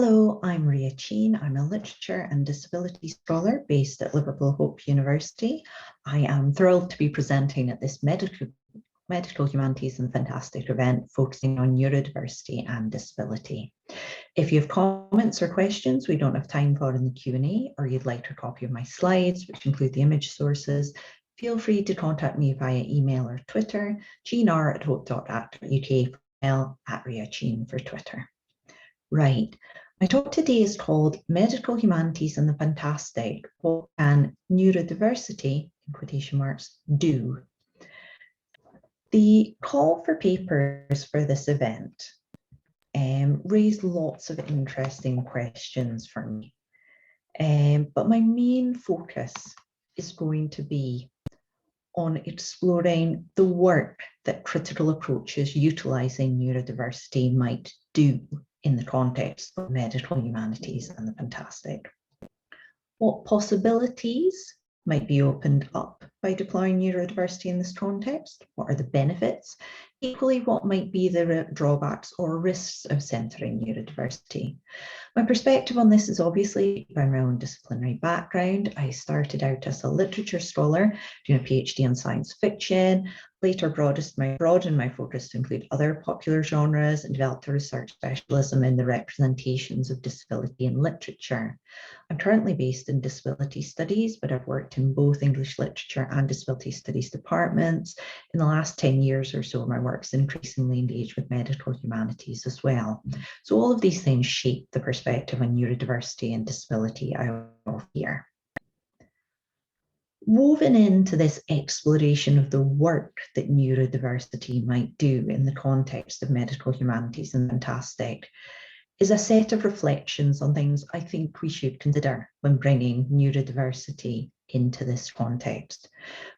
Hello, I'm Ria Cheyne. I'm a literature and disability scholar based at Liverpool Hope University. I am thrilled to be presenting at this Medical Humanities and Fantastic event focusing on neurodiversity and disability. If you have comments or questions we don't have time for in the Q&A, or you'd like a copy of my slides, which include the image sources, feel free to contact me via email or Twitter, gnr@hope.act.uk, at Ria Cheyne for Twitter. Right. My talk today is called Medical Humanities and the Fantastic. What can neurodiversity, in quotation marks, do? The call for papers for this event raised lots of interesting questions for me. But my main focus is going to be on exploring the work that critical approaches utilising neurodiversity might do in the context of medical humanities and the fantastic. What possibilities might be opened up by deploying neurodiversity in this context? What are the benefits? Equally, what might be the drawbacks or risks of centering neurodiversity? My perspective on this is obviously by my own disciplinary background. I started out as a literature scholar, doing a PhD in science fiction, later broadened my focus to include other popular genres and developed a research specialism in the representations of disability in literature. I'm currently based in disability studies, but I've worked in both English literature and disability studies departments. In the last 10 years or so, my work's increasingly engaged with medical humanities as well. So all of these things shape the perspective on neurodiversity and disability I offer here. Woven into this exploration of the work that neurodiversity might do in the context of medical humanities and fantastic is a set of reflections on things I think we should consider when bringing neurodiversity into this context.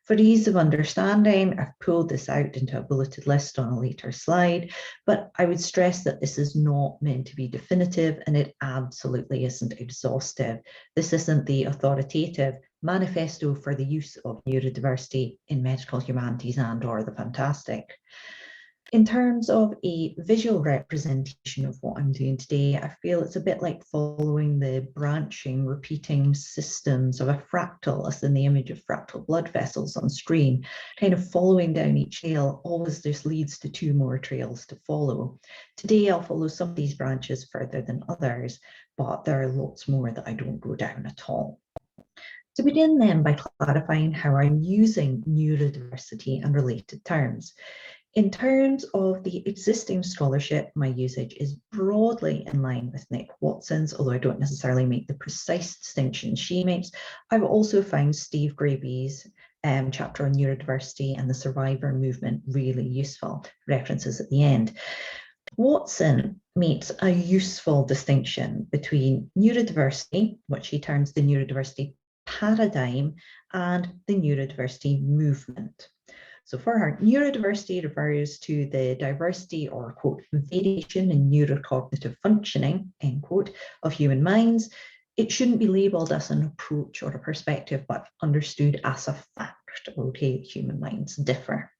For ease of understanding, I've pulled this out into a bulleted list on a later slide, but I would stress that this is not meant to be definitive and it absolutely isn't exhaustive. This isn't the authoritative manifesto for the use of neurodiversity in medical humanities and/or the fantastic. In terms of a visual representation of what I'm doing today, I feel it's a bit like following the branching, repeating systems of a fractal, as in the image of fractal blood vessels on screen, kind of following down each trail. Always this leads to 2 more trails to follow. Today, I'll follow some of these branches further than others, but there are lots more that I don't go down at all. To begin then by clarifying how I'm using neurodiversity and related terms. In terms of the existing scholarship, my usage is broadly in line with Nick Watson's, although I don't necessarily make the precise distinction she makes. I've also found Steve Graby's chapter on neurodiversity and the survivor movement really useful, references at the end. Watson makes a useful distinction between neurodiversity, which he terms the neurodiversity paradigm, and the neurodiversity movement. So for her, neurodiversity refers to the diversity or, quote, variation in neurocognitive functioning, end quote, of human minds. It shouldn't be labelled as an approach or a perspective, but understood as a fact, okay, human minds differ.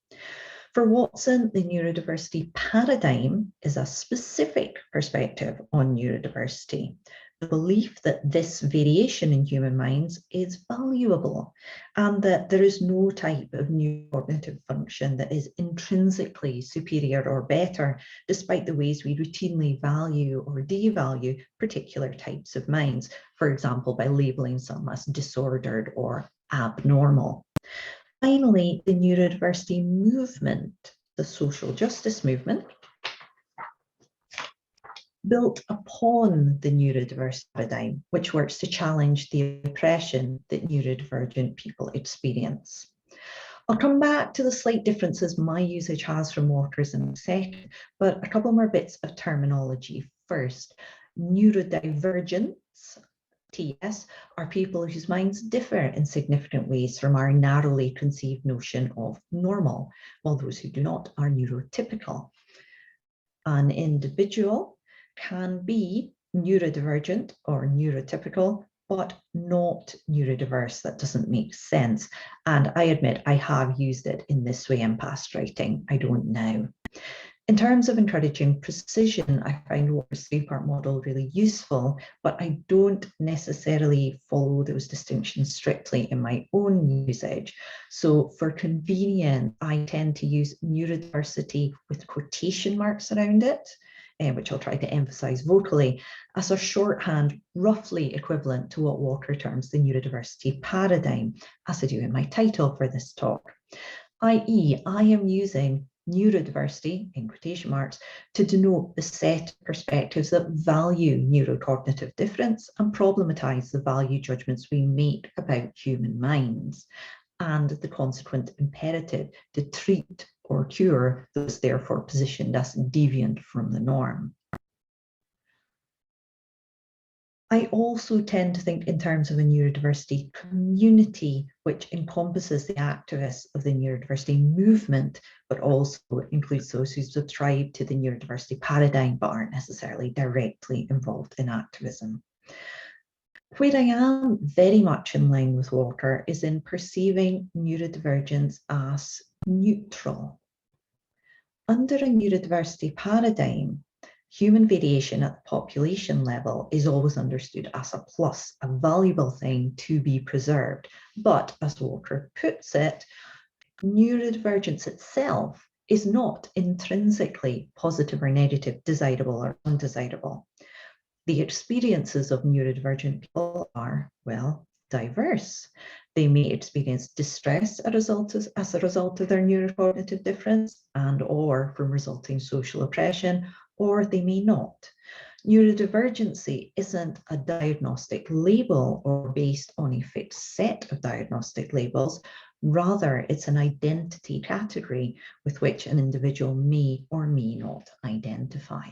For Watson, the neurodiversity paradigm is a specific perspective on neurodiversity. The belief that this variation in human minds is valuable and that there is no type of neurocognitive function that is intrinsically superior or better, despite the ways we routinely value or devalue particular types of minds, for example, by labelling some as disordered or abnormal. Finally, the neurodiversity movement, the social justice movement, built upon the neurodiversity paradigm, which works to challenge the oppression that neurodivergent people experience. I'll come back to the slight differences my usage has from Walker's in a second, but a couple more bits of terminology first. Neurodivergents, TS, are people whose minds differ in significant ways from our narrowly conceived notion of normal, while those who do not are neurotypical. An individual can be neurodivergent or neurotypical, but not neurodiverse. That doesn't make sense. And I admit I have used it in this way in past writing. I don't now. In terms of encouraging precision, I find Walker's three-part model really useful, but I don't necessarily follow those distinctions strictly in my own usage. So for convenience, I tend to use neurodiversity with quotation marks around it, which I'll try to emphasize vocally, as a shorthand roughly equivalent to what Walker terms the neurodiversity paradigm, as I do in my title for this talk, i.e. I am using neurodiversity, in quotation marks, to denote the set of perspectives that value neurocognitive difference and problematize the value judgments we make about human minds, and the consequent imperative to treat or cure those therefore positioned as deviant from the norm. I also tend to think in terms of a neurodiversity community, which encompasses the activists of the neurodiversity movement, but also includes those who subscribe to the neurodiversity paradigm but aren't necessarily directly involved in activism. Where I am very much in line with Walker is in perceiving neurodivergence as neutral. Under a neurodiversity paradigm, human variation at the population level is always understood as a plus, a valuable thing to be preserved. But as Walker puts it, neurodivergence itself is not intrinsically positive or negative, desirable or undesirable. The experiences of neurodivergent people are, well, diverse. They may experience distress as a result of their neurocognitive difference and or from resulting social oppression, or they may not. Neurodivergency isn't a diagnostic label or based on a fixed set of diagnostic labels. Rather, it's an identity category with which an individual may or may not identify.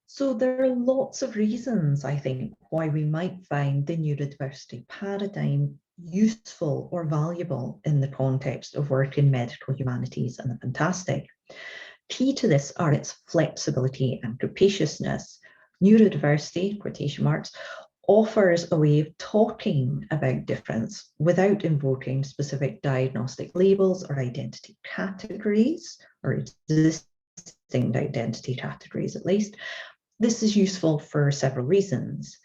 So there are lots of reasons, I think, why we might find the neurodiversity paradigm useful or valuable in the context of work in medical humanities and the fantastic. Key to this are its flexibility and capaciousness. Neurodiversity, quotation marks, offers a way of talking about difference without invoking specific diagnostic labels or identity categories, or existing identity categories at least. This is useful for several reasons.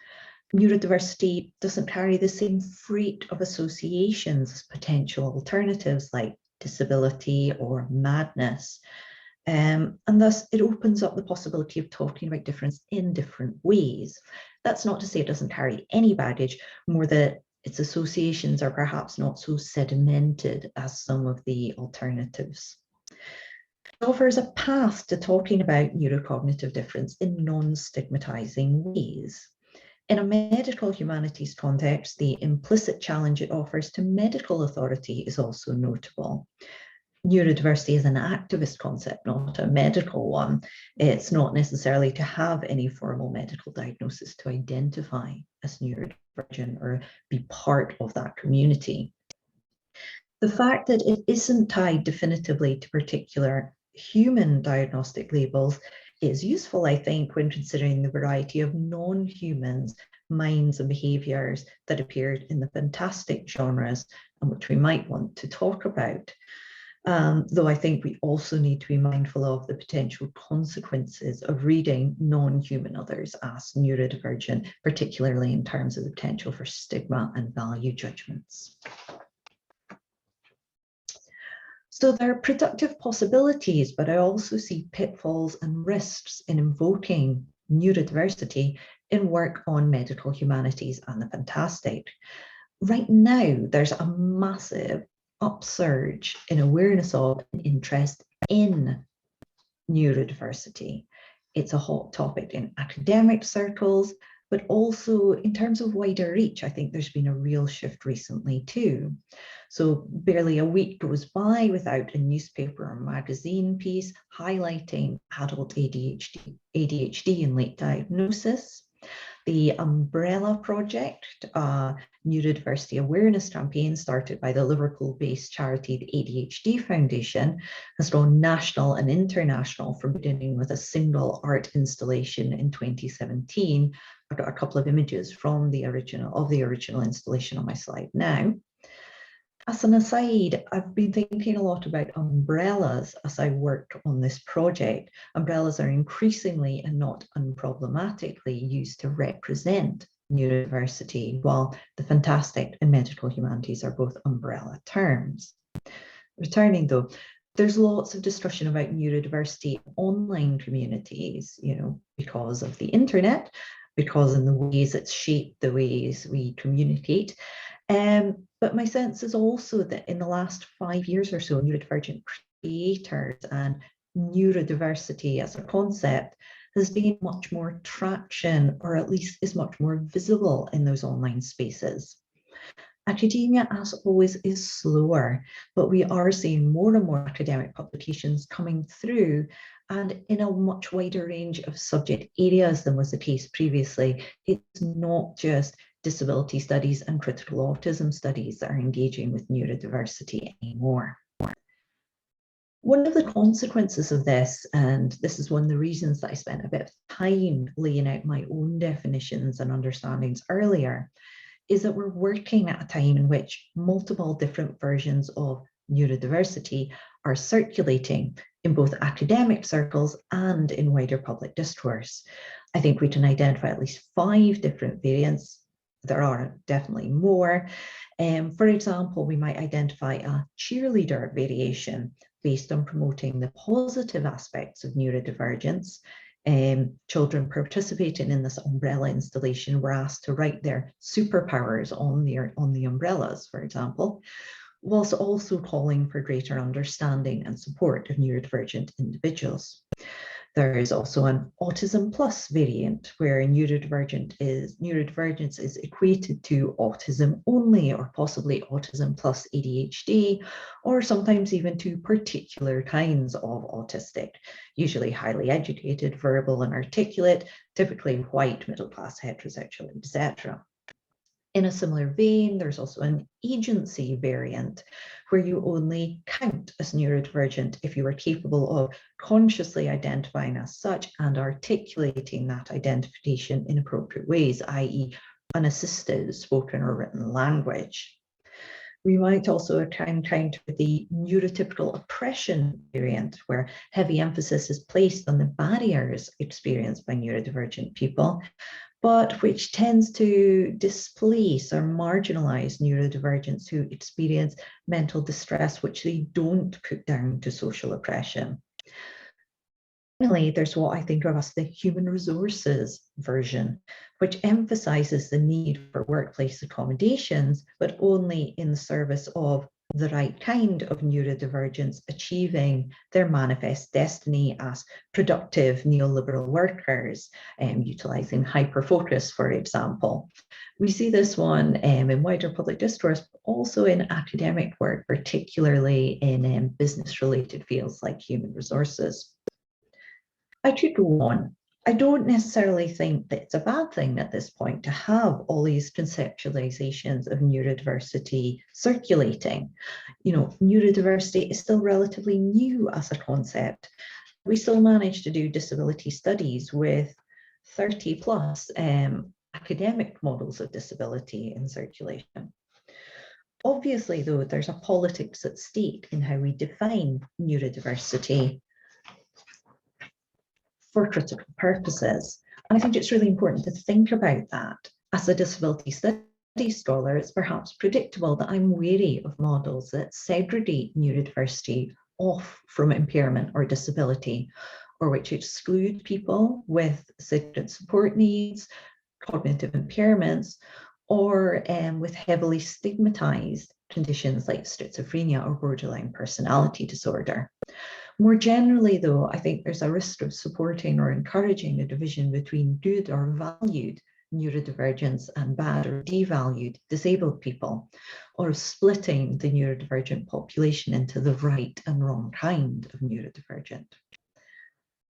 Neurodiversity doesn't carry the same freight of associations as potential alternatives like disability or madness. And thus it opens up the possibility of talking about difference in different ways. That's not to say it doesn't carry any baggage, more that its associations are perhaps not so sedimented as some of the alternatives. It offers a path to talking about neurocognitive difference in non-stigmatizing ways. In a medical humanities context, the implicit challenge it offers to medical authority is also notable. Neurodiversity is an activist concept, not a medical one. It's not necessarily to have any formal medical diagnosis to identify as neurodivergent or be part of that community. The fact that it isn't tied definitively to particular human diagnostic labels is useful, I think, when considering the variety of non-humans, minds and behaviours that appeared in the fantastic genres and which we might want to talk about. Though I think we also need to be mindful of the potential consequences of reading non-human others as neurodivergent, particularly in terms of the potential for stigma and value judgments. So there are productive possibilities, but I also see pitfalls and risks in invoking neurodiversity in work on medical humanities and the fantastic. Right now, there's a massive upsurge in awareness of and interest in neurodiversity. It's a hot topic in academic circles, but also in terms of wider reach, I think there's been a real shift recently too. So barely a week goes by without a newspaper or magazine piece highlighting adult ADHD and late diagnosis. The Umbrella Project, a neurodiversity awareness campaign started by the Liverpool-based charity, the ADHD Foundation, has gone national and international from beginning with a single art installation in 2017. I've got a couple of images from the original installation on my slide now. As an aside, I've been thinking a lot about umbrellas as I worked on this project. Umbrellas are increasingly and not unproblematically used to represent neurodiversity, while the fantastic and medical humanities are both umbrella terms. Returning though, there's lots of discussion about neurodiversity in online communities, because of the internet, because in the ways it's shaped the ways we communicate. But my sense is also that in the last 5 years or so, neurodivergent creators and neurodiversity as a concept has gained much more traction, or at least is much more visible in those online spaces. Academia, as always, is slower, but we are seeing more and more academic publications coming through, and in a much wider range of subject areas than was the case previously. It's not just disability studies and critical autism studies that are engaging with neurodiversity anymore. One of the consequences of this, and this is one of the reasons that I spent a bit of time laying out my own definitions and understandings earlier, is that we're working at a time in which multiple different versions of neurodiversity are circulating in both academic circles and in wider public discourse. I think we can identify at least 5 different variants. There are definitely more. For example, we might identify a cheerleader variation based on promoting the positive aspects of neurodivergence. Children participating in this umbrella installation were asked to write their superpowers on the umbrellas, for example, whilst also calling for greater understanding and support of neurodivergent individuals. There is also an autism plus variant where neurodivergence is equated to autism only, or possibly autism plus ADHD, or sometimes even to particular kinds of autistic, usually highly educated, verbal and articulate, typically white, middle-class, heterosexual, etc. In a similar vein, there's also an agency variant where you only count as neurodivergent if you are capable of consciously identifying as such and articulating that identification in appropriate ways, i.e. unassisted spoken or written language. We might also encounter the neurotypical oppression variant, where heavy emphasis is placed on the barriers experienced by neurodivergent people, but which tends to displace or marginalize neurodivergents who experience mental distress, which they don't put down to social oppression. Finally, there's what I think of as the human resources version, which emphasizes the need for workplace accommodations, but only in the service of the right kind of neurodivergence achieving their manifest destiny as productive neoliberal workers, utilizing hyperfocus, for example. We see this one in wider public discourse, but also in academic work, particularly in business-related fields like human resources. I could go on. I don't necessarily think that it's a bad thing at this point to have all these conceptualizations of neurodiversity circulating. Neurodiversity is still relatively new as a concept. We still manage to do disability studies with 30 plus academic models of disability in circulation. Obviously, though, there's a politics at stake in how we define neurodiversity for critical purposes. And I think it's really important to think about that. As a disability studies scholar, it's perhaps predictable that I'm wary of models that segregate neurodiversity off from impairment or disability, or which exclude people with significant support needs, cognitive impairments, or with heavily stigmatized conditions like schizophrenia or borderline personality disorder. More generally, though, I think there's a risk of supporting or encouraging a division between good or valued neurodivergence and bad or devalued disabled people, or splitting the neurodivergent population into the right and wrong kind of neurodivergent.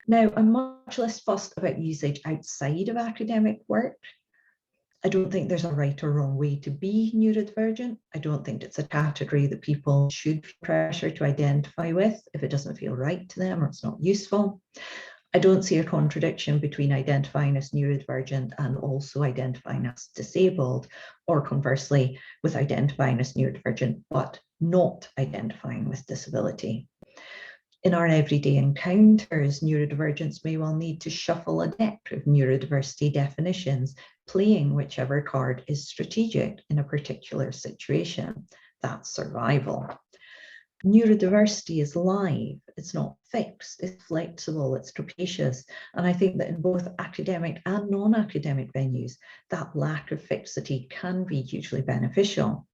Now, I'm much less fussed about usage outside of academic work. I don't think there's a right or wrong way to be neurodivergent. I don't think it's a category that people should feel pressure to identify with if it doesn't feel right to them or it's not useful. I don't see a contradiction between identifying as neurodivergent and also identifying as disabled, or conversely, with identifying as neurodivergent but not identifying with disability. In our everyday encounters, neurodivergents may well need to shuffle a deck of neurodiversity definitions, playing whichever card is strategic in a particular situation. That's survival. Neurodiversity is live, it's not fixed, it's flexible, it's capacious. And I think that in both academic and non-academic venues, that lack of fixity can be hugely beneficial.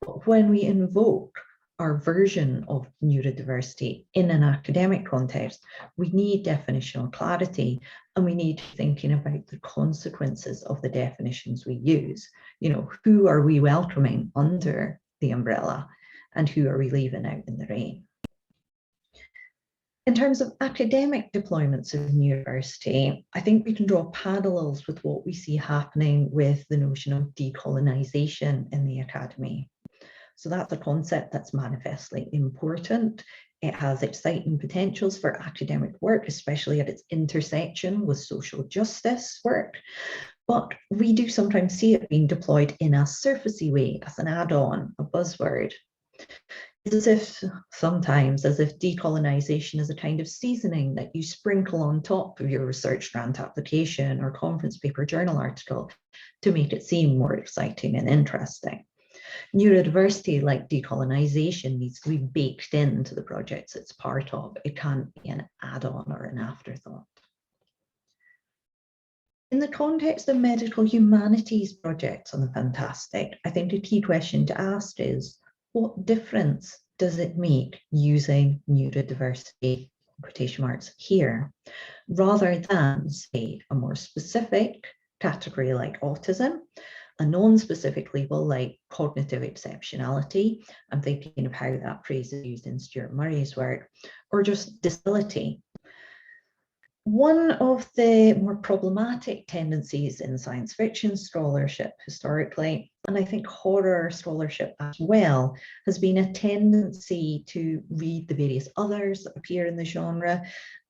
But when we invoke our version of neurodiversity in an academic context, we need definitional clarity, and we need thinking about the consequences of the definitions we use. You know, who are we welcoming under the umbrella, and who are we leaving out in the rain? In terms of academic deployments of neurodiversity, I think we can draw parallels with what we see happening with the notion of decolonisation in the academy. So that's a concept that's manifestly important. It has exciting potentials for academic work, especially at its intersection with social justice work. But we do sometimes see it being deployed in a surfacey way, as an add-on, a buzzword. It's as if decolonisation is a kind of seasoning that you sprinkle on top of your research grant application or conference paper journal article to make it seem more exciting and interesting. Neurodiversity, like decolonisation, needs to be baked into the projects it's part of. It can't be an add-on or an afterthought. In the context of medical humanities projects on the Fantastic, I think a key question to ask is, what difference does it make using neurodiversity, quotation marks, here, rather than, say, a more specific category like autism, a non-specific label like cognitive exceptionality? I'm thinking of how that phrase is used in Stuart Murray's work, or just disability. One of the more problematic tendencies in science fiction scholarship historically, and I think horror scholarship as well, has been a tendency to read the various others that appear in the genre,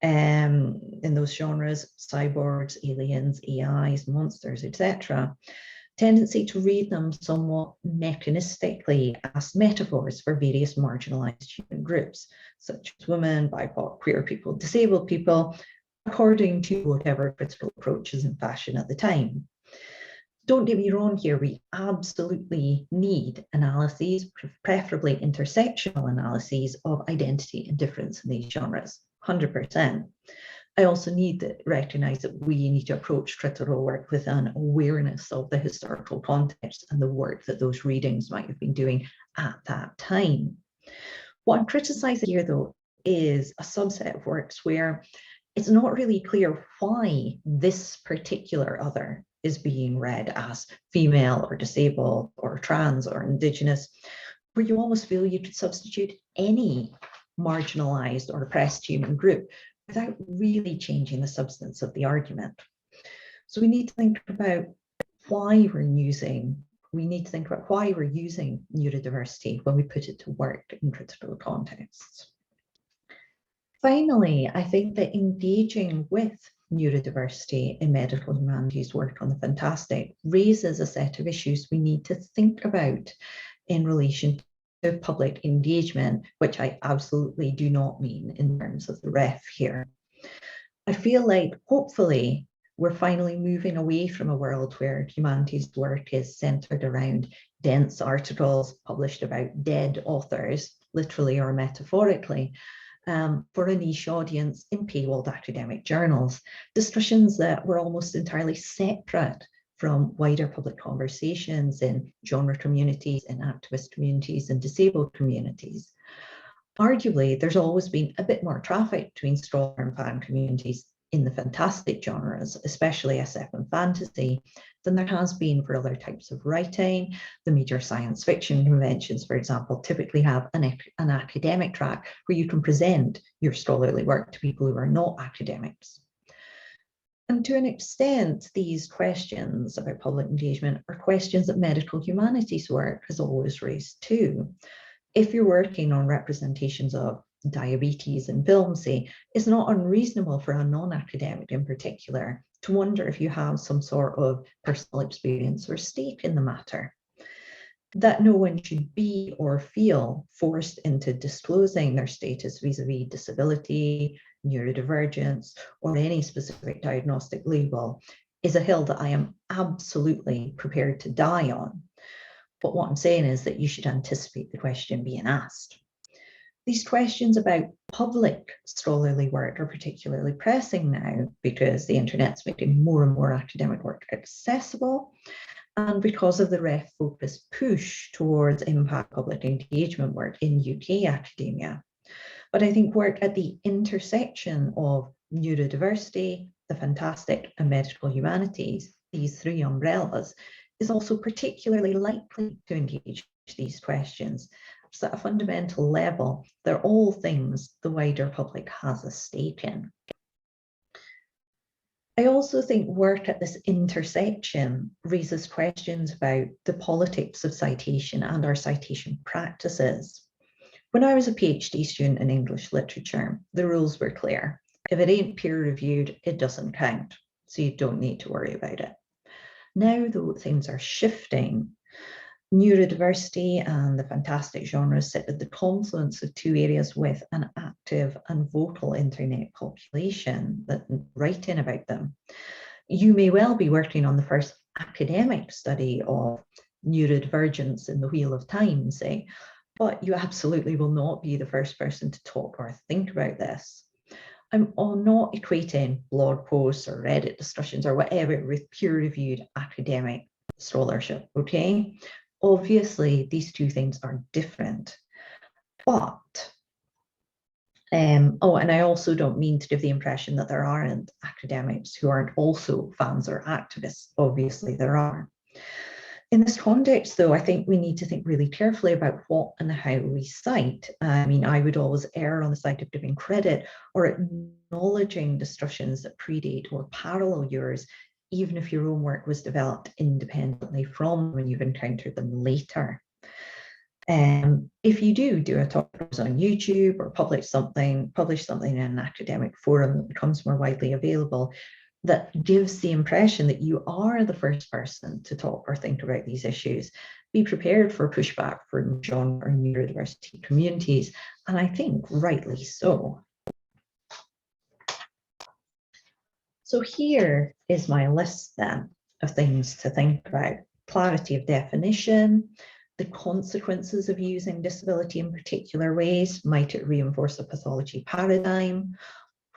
in those genres, cyborgs, aliens, AIs, monsters, etc. Tendency to read them somewhat mechanistically as metaphors for various marginalized human groups, such as women, BIPOC, queer people, disabled people, according to whatever critical approach is in fashion at the time. Don't get me wrong here, we absolutely need analyses, preferably intersectional analyses of identity and difference in these genres, 100%. I also need to recognise that we need to approach critical work with an awareness of the historical context and the work that those readings might have been doing at that time. What I'm criticising here, though, is a subset of works where it's not really clear why this particular other is being read as female or disabled or trans or indigenous, where you almost feel you could substitute any marginalized or oppressed human group without really changing the substance of the argument. So we need to think about why we're using neurodiversity when we put it to work in critical contexts. Finally, I think that engaging with neurodiversity in medical humanities work on the Fantastic raises a set of issues we need to think about in relation to public engagement, which I absolutely do not mean in terms of the ref here. I feel like hopefully we're finally moving away from a world where humanities work is centered around dense articles published about dead authors, literally or metaphorically, for a niche audience in paywalled academic journals, discussions that were almost entirely separate from wider public conversations in genre communities, in activist communities, and disabled communities. Arguably, there's always been a bit more traffic between scholar and fan communities in the fantastic genres, especially SF and fantasy, than there has been for other types of writing. The major science fiction conventions, for example, typically have an academic track where you can present your scholarly work to people who are not academics. And to an extent, these questions about public engagement are questions that medical humanities work has always raised too. If you're working on representations of diabetes in film, say, it's not unreasonable for a non-academic in particular to wonder if you have some sort of personal experience or stake in the matter. that no one should be or feel forced into disclosing their status vis-a-vis disability, neurodivergence, or any specific diagnostic label is a hill that I am absolutely prepared to die on. But what I'm saying is that you should anticipate the question being asked. These questions about public scholarly work are particularly pressing now because the internet's making more and more academic work accessible, and because of the ref focus push towards impact public engagement work in UK academia. But I think work at the intersection of neurodiversity, the fantastic, and medical humanities, these three umbrellas, is also particularly likely to engage these questions. So at a fundamental level, they're all things the wider public has a stake in. I also think work at this intersection raises questions about the politics of citation and our citation practices. When I was a PhD student in English literature, the rules were clear. If it ain't peer reviewed, it doesn't count, so you don't need to worry about it. Now, though, things are shifting. Neurodiversity and the fantastic genres sit at the confluence of two areas with an active and vocal internet population that write in about them. You may well be working on the first academic study of neurodivergence in the Wheel of Time, say, but you absolutely will not be the first person to talk or think about this. I'm not equating blog posts or Reddit discussions or whatever with peer-reviewed academic scholarship, okay? Obviously, these two things are different, but, and I also don't mean to give the impression that there aren't academics who aren't also fans or activists. Obviously, there are. In this context, though, I think we need to think really carefully about what and how we cite. I mean, I would always err on the side of giving credit or acknowledging discussions that predate or parallel yours, even if your own work was developed independently from when you've encountered them later. If you do a talk on YouTube or publish something in an academic forum that becomes more widely available, that gives the impression that you are the first person to talk or think about these issues, be prepared for pushback from genre or neurodiversity communities, and I think rightly so. So here is my list then of things to think about. Clarity of definition, the consequences of using disability in particular ways. Might it reinforce a pathology paradigm?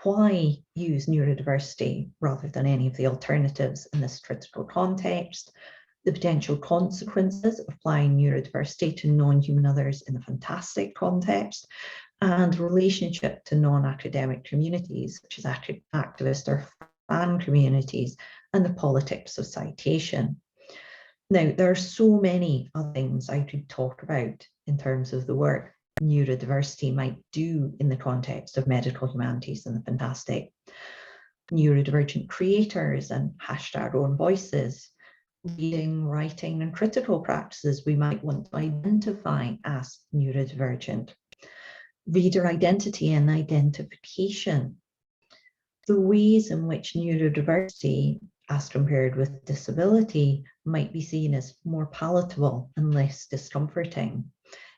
Why use neurodiversity rather than any of the alternatives in this critical context? The potential consequences of applying neurodiversity to non-human others in the fantastic context, and relationship to non-academic communities, such as activist or fan communities, and the politics of citation. Now, there are so many other things I could talk about in terms of the work neurodiversity might do in the context of medical humanities and the fantastic. Neurodivergent creators and #own voices, reading, writing, and critical practices we might want to identify as neurodivergent. Reader identity and identification. The ways in which neurodiversity, as compared with disability, might be seen as more palatable and less discomforting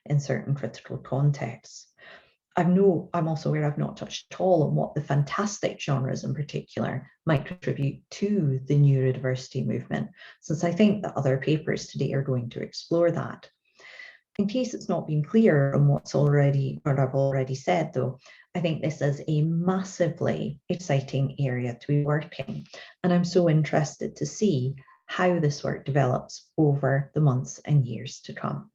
in certain critical contexts. I'm also aware I've not touched at all on what the fantastic genres in particular might contribute to the neurodiversity movement, since I think that other papers today are going to explore that. In case it's not been clear on what I've already said, though, I think this is a massively exciting area to be working, and I'm so interested to see how this work develops over the months and years to come.